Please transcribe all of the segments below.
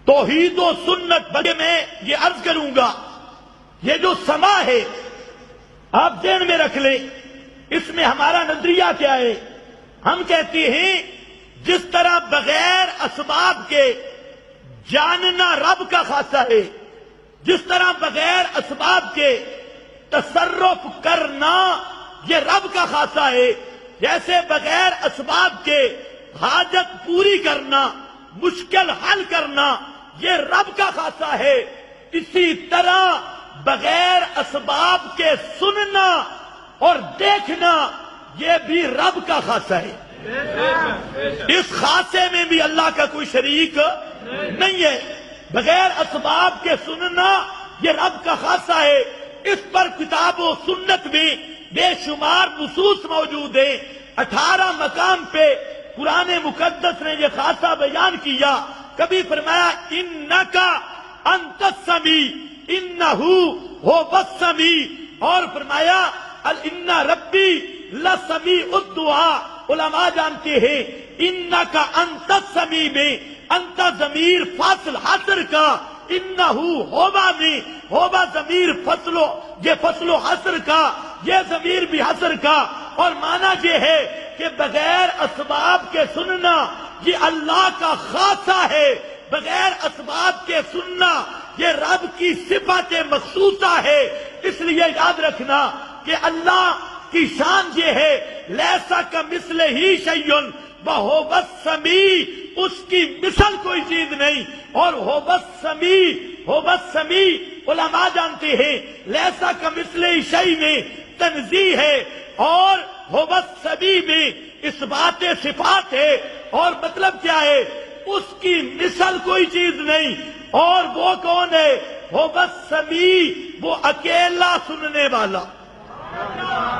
توحید و سنت بلکہ میں یہ عرض کروں گا، یہ جو سما ہے آپ ذہن میں رکھ لیں، اس میں ہمارا نظریہ کیا ہے؟ ہم کہتے ہیں جس طرح بغیر اسباب کے جاننا رب کا خاصہ ہے، جس طرح بغیر اسباب کے تصرف کرنا یہ رب کا خاصہ ہے، جیسے بغیر اسباب کے حاجت پوری کرنا، مشکل حل کرنا یہ رب کا خاصہ ہے، اسی طرح بغیر اسباب کے سننا اور دیکھنا یہ بھی رب کا خاصہ ہے۔ اس خاصے میں بھی اللہ کا کوئی شریک نہیں ہے۔ بغیر اسباب کے سننا یہ رب کا خاصہ ہے۔ اس پر کتاب و سنت میں بے شمار نصوص موجود ہیں۔ 18 مقام پہ قرآن مقدس نے یہ خاصہ بیان کیا۔ کبھی فرمایا انکا انت السمیع، انہو هو السمیع، اور فرمایا ان ربی لسمیع الدعاء۔ علماء جانتے ہیں انکا انت السمیع میں انت ضمیر فاصل حصر کا، انہو ہوبا میں ہوبا ضمیر فصلو یہ فصل و حصر کا، یہ ضمیر بھی حصر کا، اور معنی یہ ہے کہ بغیر اسباب کے سننا یہ اللہ کا خاصہ ہے، بغیر اسباب کے سننا یہ رب کی صفت مخصوصہ ہے۔ اس لیے یاد رکھنا کہ اللہ کی شان یہ ہے لیسا کمثلہ شیء وہو السمیع، اس کی مثل کوئی چیز نہیں، اور هو السمیع علماء جانتے ہیں لیسا کمثلہ شیء میں تنزیہ ہے، اور هو السمیع میں اثبات صفات ہے، اور مطلب کیا ہے؟ اس کی مثل کوئی چیز نہیں، اور وہ کون ہے؟ هو السمیع، وہ اکیلا سننے والا،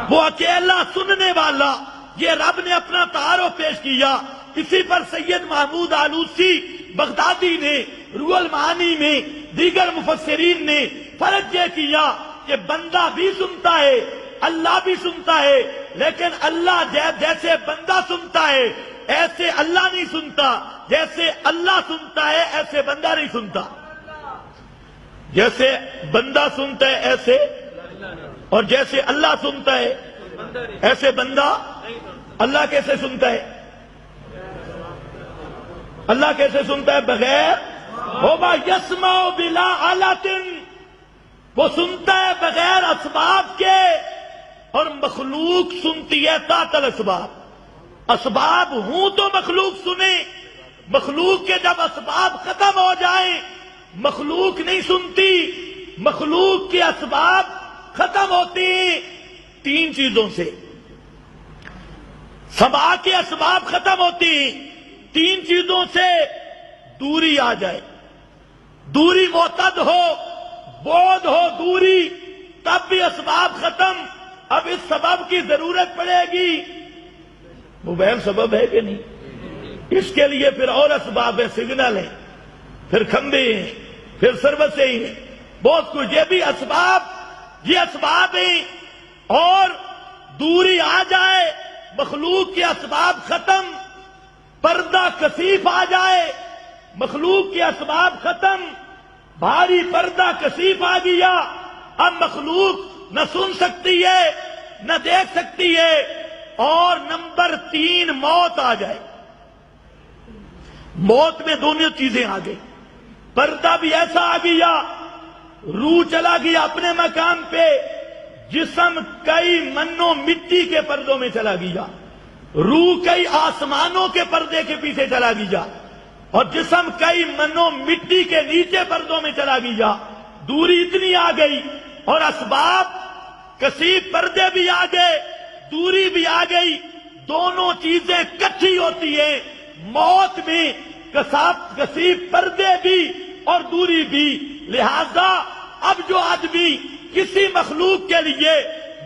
وہ اکیلا سننے والا۔ یہ رب نے اپنا تعارف پیش کیا۔ اسی پر سید محمود آلوسی بغدادی نے روح المعانی میں، دیگر مفسرین نے فرق یہ کیا کہ بندہ بھی سنتا ہے، اللہ بھی سنتا ہے، لیکن اللہ جیسے بندہ سنتا ہے ایسے اللہ نہیں سنتا، جیسے اللہ سنتا ہے ایسے بندہ نہیں سنتا، جیسے بندہ سنتا ہے ایسے، اور جیسے اللہ سنتا ہے ایسے بندہ۔ اللہ کیسے سنتا ہے؟ اللہ کیسے سنتا ہے؟ بغیر ہوما یسمع بلا آلات، وہ سنتا ہے بغیر اسباب کے، اور مخلوق سنتی ہے تحت الاسباب۔ اسباب ہوں تو مخلوق سنے، مخلوق کے جب اسباب ختم ہو جائیں مخلوق نہیں سنتی۔ مخلوق کے اسباب ختم ہوتے ہیں 3 چیزوں سے، سماع کے اسباب ختم ہوتی ہیں 3 چیزوں سے۔ دوری آ جائے، دوری معتد ہو، بعد ہو دوری، تب بھی اسباب ختم۔ اب اس سبب کی ضرورت پڑے گی، موبائل سبب ہے کہ نہیں؟ اس کے لیے پھر اور اسباب ہیں، سگنل ہیں، پھر کھمبے ہیں، پھر سروسیں ہیں، بہت کچھ، یہ بھی اسباب، یہ اسباب ہیں۔ اور دوری آ جائے، مخلوق کے اسباب ختم، پردہ کثیف آ جائے، مخلوق کے اسباب ختم، بھاری پردہ کثیف آ گیا، اب مخلوق نہ سن سکتی ہے نہ دیکھ سکتی ہے۔ اور نمبر 3 موت آ جائے، موت میں دونوں چیزیں آ گئی، پردہ بھی ایسا آ گیا، روح چلا گیا اپنے مقام پہ، جسم کئی منوں مٹی کے پردوں میں چلا گیا، روح کئی آسمانوں کے پردے کے پیچھے چلا گیا، اور جسم کئی منوں مٹی کے نیچے پردوں میں چلا گیا۔ دوری اتنی آ گئی، اور اسباب کثیف، پردے بھی آ گئے، دوری بھی آ گئی، دونوں چیزیں کٹھی ہوتی ہیں موت میں، کثیف پردے بھی اور دوری بھی۔ لہذا اب جو آدمی کسی مخلوق کے لیے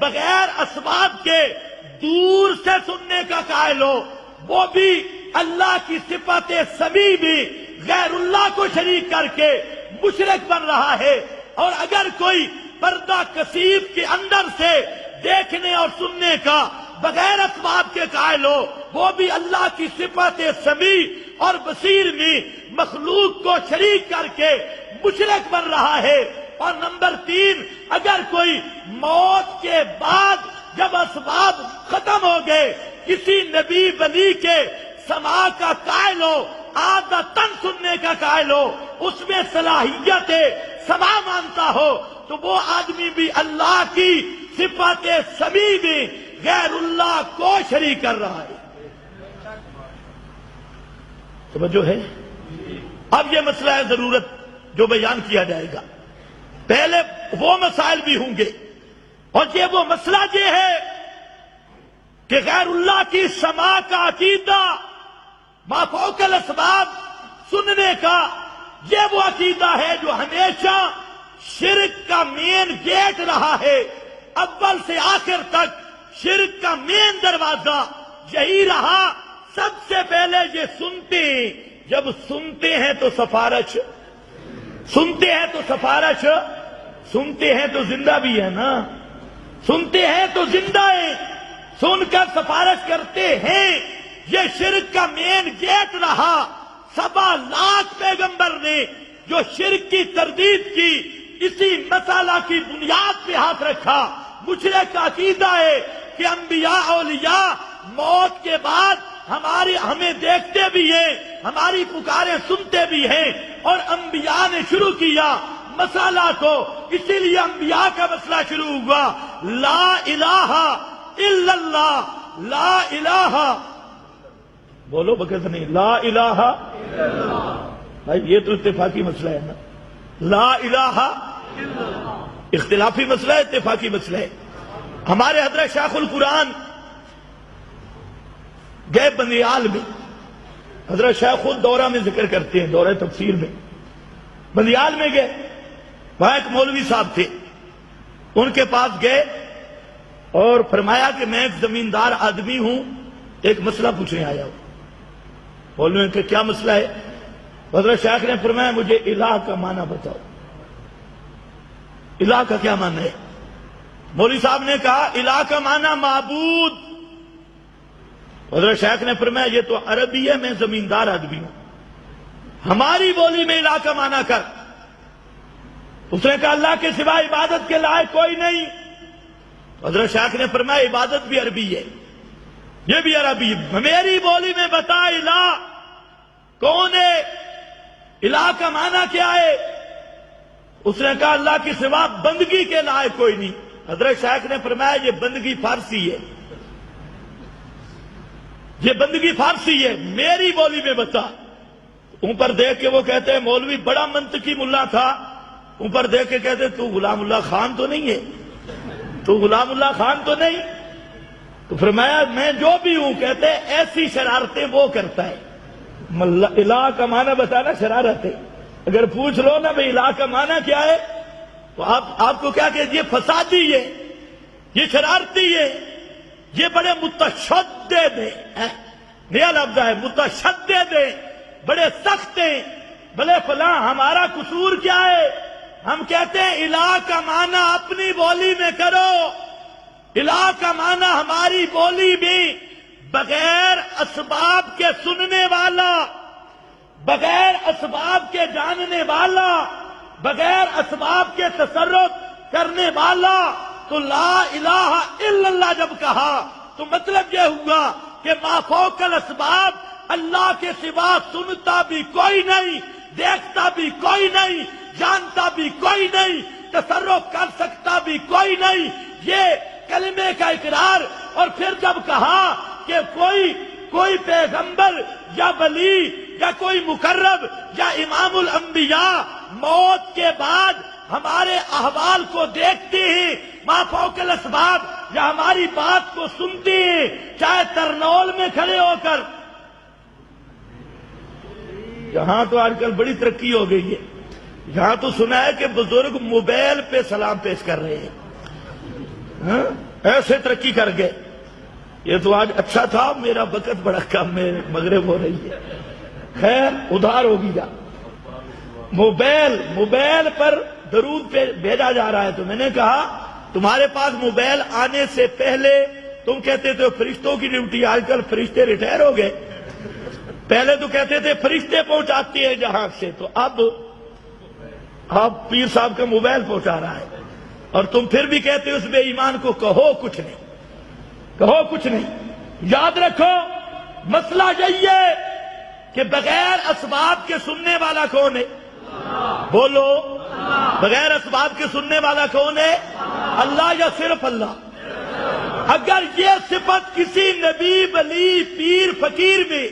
بغیر اسباب کے دور سے سننے کا قائل ہو، وہ بھی اللہ کی صفت سمیع بھی غیر اللہ کو شریک کر کے مشرک بن رہا ہے۔ اور اگر کوئی پردہ کثیف کے اندر سے دیکھنے اور سننے کا بغیر اسباب کے قائل ہو، وہ بھی اللہ کی صفت سمیع اور بصیر میں مخلوق کو شریک کر کے مشرک بن رہا ہے۔ اور نمبر 3، اگر کوئی موت کے بعد جب اسباب ختم ہو گئے کسی نبی ولی کے سماع کا قائل ہو، عادتاً سننے کا قائل ہو، اس میں صلاحیت سماع مانتا ہو، تو وہ آدمی بھی اللہ کی صفت سمیع میں غیر اللہ کو شریک کر رہا ہے۔ توجہ ہے؟ اب یہ مسئلہ ہے ضرورت جو بیان کیا جائے گا، پہلے وہ مسائل بھی ہوں گے، اور یہ وہ مسئلہ یہ ہے کہ غیر اللہ کی سماع کا عقیدہ، ما فوق الاسباب سننے کا، یہ وہ عقیدہ ہے جو ہمیشہ شرک کا مین گیٹ رہا ہے، اول سے آخر تک شرک کا مین دروازہ یہی رہا۔ سب سے پہلے یہ سنتے ہیں، جب سنتے ہیں تو سفارش، سنتے ہیں تو سفارش، سنتے ہیں تو زندہ بھی ہے نا، سنتے ہیں تو زندہ ہے، سن کر سفارش کرتے ہیں، یہ شرک کا مین گیٹ رہا۔ 7 لاکھ پیغمبر نے جو شرک کی تردید کی، اسی مسئلہ کی بنیاد پہ ہاتھ رکھا۔ مشرک کا عقیدہ ہے کہ انبیاء اولیاء موت کے بعد ہمیں دیکھتے بھی ہیں، ہماری پکاریں سنتے بھی ہیں، اور انبیاء نے شروع کیا مسئلہ کو، اسی لیے انبیاء کا مسئلہ شروع ہوا، لا الہ الا اللہ، لا الہ، بولو بکت نہیں، لا الہ الا اللہ، بھائی یہ تو اتفاقی مسئلہ ہے نا، لا الہ الا اللہ، اختلافی مسئلہ ہے، اتفاقی مسئلہ ہے۔ ہمارے حضرت شیخ القرآن گئے بندیال میں، حضرت شیخ خود دورہ میں ذکر کرتے ہیں، دورہ تفسیر میں، بندیال میں گئے، وہاں ایک مولوی صاحب تھے، ان کے پاس گئے اور فرمایا کہ میں ایک زمیندار آدمی ہوں، ایک مسئلہ پوچھنے آیا ہوں۔ مولوی نے کہا کیا مسئلہ ہے؟ حضرت شیخ نے فرمایا مجھے الہ کا معنی بتاؤ، الہ کا کیا معنی ہے؟ مولوی صاحب نے کہا الہ کا معنی معبود۔ حضرت شیخ نے فرمایا یہ تو عربی ہے، میں زمیندار آدمی ہوں، ہماری بولی میں الہ کا معنی کر۔ اس نے کہا اللہ کے سوا عبادت کے لائق کوئی نہیں۔ حضرت شیخ نے فرمایا عبادت بھی عربی ہے، یہ بھی عربی ہے، میری بولی میں بتا الہ کون ہے، الہ کا معنی کیا ہے؟ اس نے کہا اللہ کے سوا بندگی کے لائق کوئی نہیں۔ حضرت شیخ نے فرمایا یہ بندگی فارسی ہے، یہ بندگی فارسی ہے، میری بولی میں بتا۔ اوپر دیکھ کے وہ کہتے ہیں مولوی بڑا منطقی ملا تھا، اوپر دیکھ کے کہتے تو غلام اللہ خان تو نہیں ہے، تو غلام اللہ خان تو نہیں؟ تو فرمایا میں جو بھی ہوں، کہتے ایسی شرارتیں وہ کرتا ہے، الہ کا معنی بتانا شرارت ہے، اگر پوچھ لو نا بھئی الہ کا معنی کیا ہے تو آپ کو کیا کہ یہ فسادی ہے، یہ شرارتی ہے، یہ بڑے متشدد ہیں، نیا لفظ ہے متشدد ہیں، بڑے سخت ہیں، بھلے فلاں ہمارا قصور کیا ہے؟ ہم کہتے ہیں الہ کا معنی اپنی بولی میں کرو، الہ کا معنی ہماری بولی میں بغیر اسباب کے سننے والا، بغیر اسباب کے جاننے والا، بغیر اسباب کے تصرف کرنے والا۔ تو لا الہ الا اللہ جب کہا تو مطلب یہ ہوا کہ ما فوق الاسباب، اللہ کے سوا سنتا بھی کوئی نہیں، دیکھتا بھی کوئی نہیں، جانتا بھی کوئی نہیں، تصرف کر سکتا بھی کوئی نہیں، یہ کلمے کا اقرار۔ اور پھر جب کہا کہ کوئی پیغمبر یا ولی یا کوئی مقرب یا امام الانبیاء موت کے بعد ہمارے احوال کو دیکھتے ہیں، ما فوق الاسباب، یا ہماری بات کو سنتے ہیں، چاہے ترنول میں کھڑے ہو کر۔ یہاں تو آج کل بڑی ترقی ہو گئی ہے، یہاں تو سنا ہے کہ بزرگ موبائل پہ سلام پیش کر رہے ہیں، ایسے ترقی کر گئے۔ یہ تو آج اچھا تھا، میرا وقت بڑا کم ہے، مغرب ہو رہی ہے، خیر ادھار ہوگی جا۔ موبائل پر درود پہ بھیجا جا رہا ہے، تو میں نے کہا تمہارے پاس موبائل آنے سے پہلے تم کہتے تھے فرشتوں کی ڈیوٹی، آج کل فرشتے ریٹائر ہو گئے، پہلے تو کہتے تھے فرشتے پہنچاتے ہیں جہاں سے، تو اب پیر صاحب کا موبائل پہنچا رہا ہے، اور تم پھر بھی کہتے اس بے ایمان کو کہو کچھ نہیں، کہو کچھ نہیں۔ یاد رکھو مسئلہ یہی ہے کہ بغیر اسباب کے سننے والا کون ہے؟ بولو، بغیر اسباب کے سننے والا کون ہے؟ اللہ یا صرف اللہ؟ اگر یہ صفت کسی نبی، ولی، پیر، فقیر میں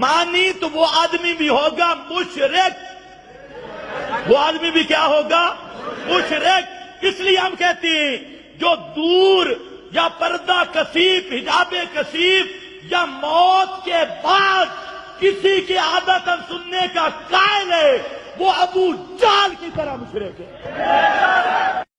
مانی تو وہ آدمی بھی ہوگا مشرک، وہ آدمی بھی کیا ہوگا؟ مشرک۔ اس لیے ہم کہتے ہیں جو دور یا پردہ کشیف، حجاب کشیف یا موت کے بعد کسی کی عادت سننے کا قائل ہے، وہ ابو جہل کی طرح مشرک ہے۔